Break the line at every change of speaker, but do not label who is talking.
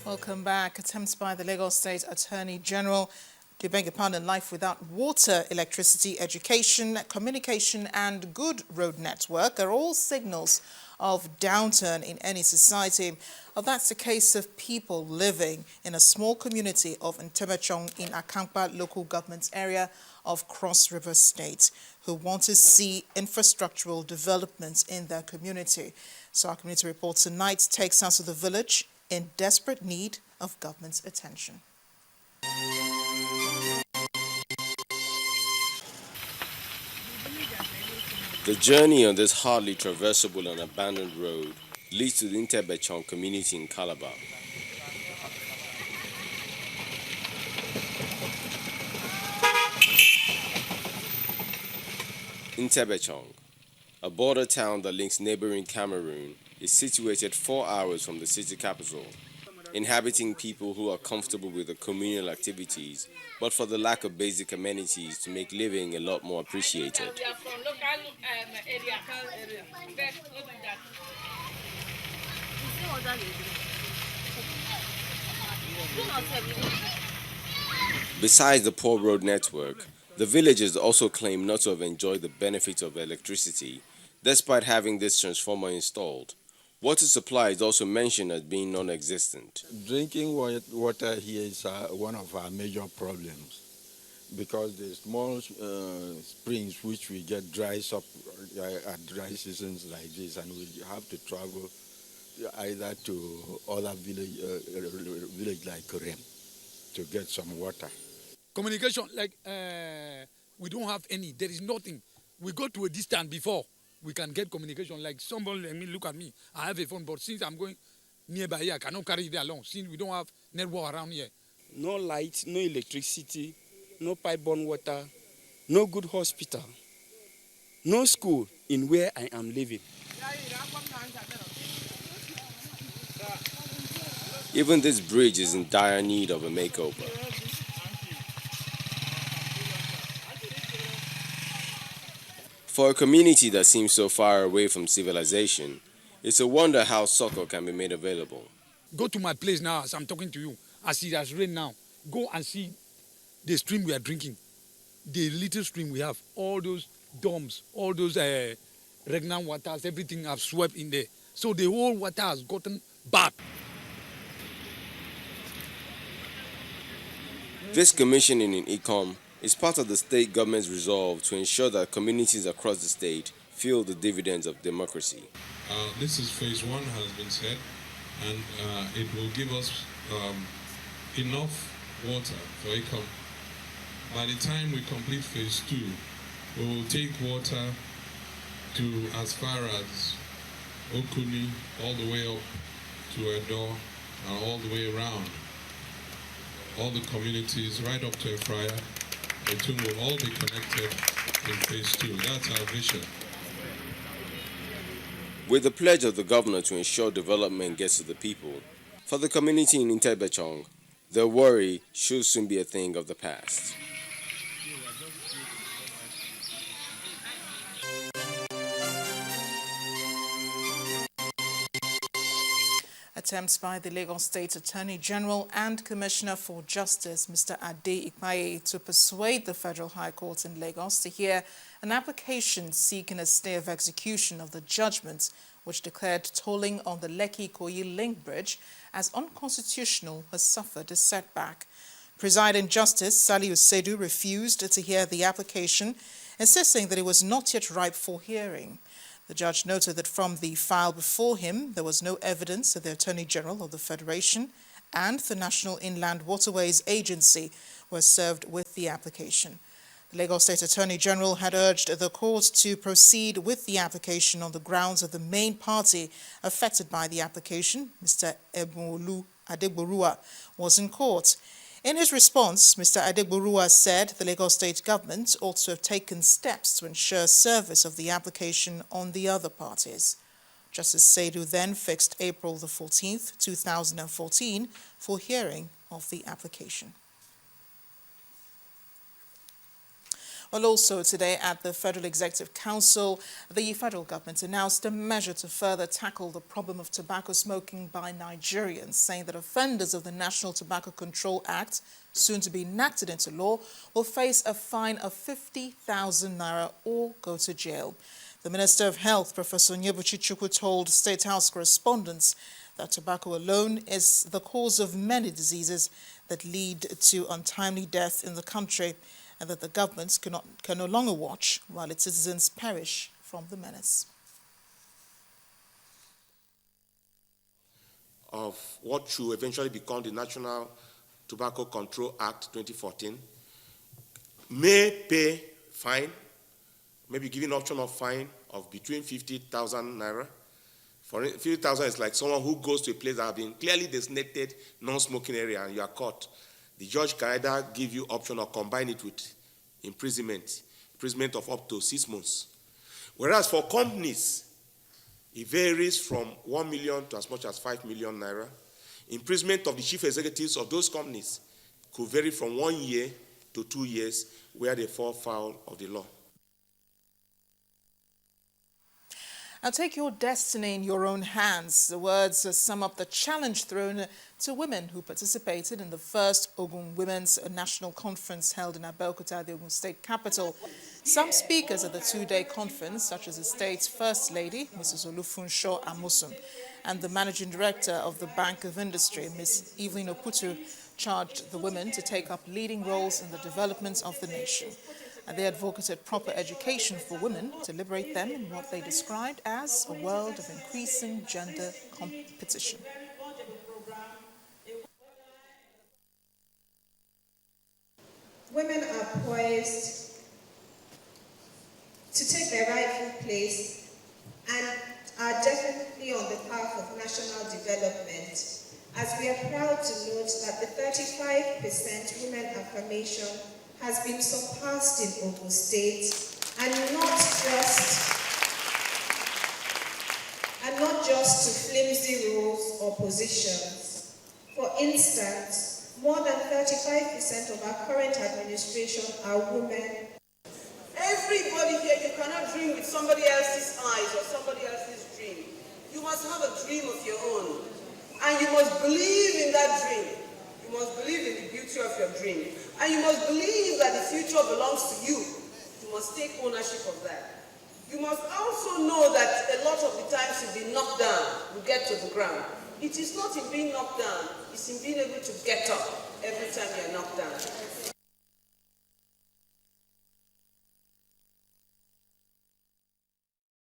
Welcome back. Attempts by the Lagos State Attorney General to beg upon a life without water, electricity, education, communication and good road network are all signals of downturn in any society. Well, that's the case of people living in a small community of Ntebechong in Akamkpa local government area of Cross River State who want to see infrastructural developments in their community. So our community report tonight takes us to the village in desperate need of government's attention.
The journey on this hardly traversable and abandoned road leads to the Ntebechong community in Calabar. Ntebechong, a border town that links neighboring Cameroon, is situated 4 hours from the city capital, inhabiting people who are comfortable with the communal activities, but for the lack of basic amenities to make living a lot more appreciated. Besides the poor road network, the villagers also claim not to have enjoyed the benefits of electricity, despite having this transformer installed. Water supply is also mentioned as being non-existent.
Drinking water here is one of our major problems because the small springs which we get dries up at dry seasons like this, and we have to travel either to other village like Rem to get some water.
Communication, we don't have any. There is nothing. We go to a distance before we can get communication. Like somebody, look at me. I have a phone, but since I'm going nearby here, I cannot carry it along. Since we don't have network around here.
No light, no electricity, no pipe-borne water, no good hospital, no school in where I am living.
Even this bridge is in dire need of a makeover. For a community that seems so far away from civilization, it's a wonder how soccer can be made available.
Go to my place now as I'm talking to you. As it has rained now, go and see the stream we are drinking. The little stream we have, all those domes, all those regnant waters, everything have swept in there. So the whole water has gotten bad.
This commissioning in Ecom is part of the state government's resolve to ensure that communities across the state feel the dividends of democracy.
This is phase one, has been said, and it will give us enough water for Ecom. By the time we complete phase two, we will take water to as far as Okuni, all the way up to Edo, and all the way around. All the communities right up to Efraya. The two will all be connected in phase two. That's our vision.
With the pledge of the governor to ensure development gets to the people, for the community in Ntebechong, their worry should soon be a thing of the past.
Attempts by the Lagos State Attorney General and Commissioner for Justice, Mr. Ade Ikpaye, to persuade the Federal High Court in Lagos to hear an application seeking a stay of execution of the judgment which declared tolling on the Lekki-Ikoyi link bridge as unconstitutional has suffered a setback. Presiding Justice Saliu Sedu refused to hear the application, insisting that it was not yet ripe for hearing. The judge noted that from the file before him, there was no evidence that the Attorney General of the Federation and the National Inland Waterways Agency were served with the application. The Lagos State Attorney General had urged the court to proceed with the application on the grounds that the main party affected by the application, Mr. Ebolu Adegborua, was in court. In his response, Mr. Adegborua said the Lagos State government ought to have taken steps to ensure service of the application on the other parties. Justice Sedu then fixed April the 14th, 2014 for hearing of the application. Well, also today at the Federal Executive Council, the federal government announced a measure to further tackle the problem of tobacco smoking by Nigerians, saying that offenders of the National Tobacco Control Act, soon to be enacted into law, will face a fine of 50,000 naira or go to jail. The Minister of Health, Professor Nyebuchi Chukwu, told State House correspondents that tobacco alone is the cause of many diseases that lead to untimely death in the country, and that the government can no longer watch while its citizens perish from the menace.
Of what should eventually become the National Tobacco Control Act 2014 may pay fine, maybe giving option of fine of between 50,000 naira. For 50,000 is like someone who goes to a place that has been clearly designated non-smoking area and you are caught. The judge can either give you option or combine it with imprisonment of up to 6 months. Whereas for companies, it varies from 1 million to as much as 5 million naira. Imprisonment of the chief executives of those companies could vary from 1 year to 2 years where they fall foul of the law.
Now take your destiny in your own hands. The words sum up the challenge thrown to women who participated in the first Ogun Women's National Conference held in Abeokuta, the Ogun State capital. Some speakers at the two-day conference, such as the state's First Lady, Mrs. Olufunsho Amosun, and the Managing Director of the Bank of Industry, Ms. Evelyn Oputu, charged the women to take up leading roles in the development of the nation. And they advocated proper education for women to liberate them in what they described as a world of increasing gender competition.
Women are poised to take their rightful place and are definitely on the path of national development, as we are proud to note that the 35% women affirmation has been surpassed in Ogun State, and not just to flimsy roles or positions. For instance, more than 35% of our current administration are women.
Everybody here, you cannot dream with somebody else's eyes or somebody else's dream. You must have a dream of your own, and you must believe in that dream. You must believe in the beauty of your dream. And you must believe that the future belongs to you. You must take ownership of that. You must also know that a lot of the times you've been knocked down, you get to the ground. It is not in being knocked down, it's in being able to get up every time you're knocked down.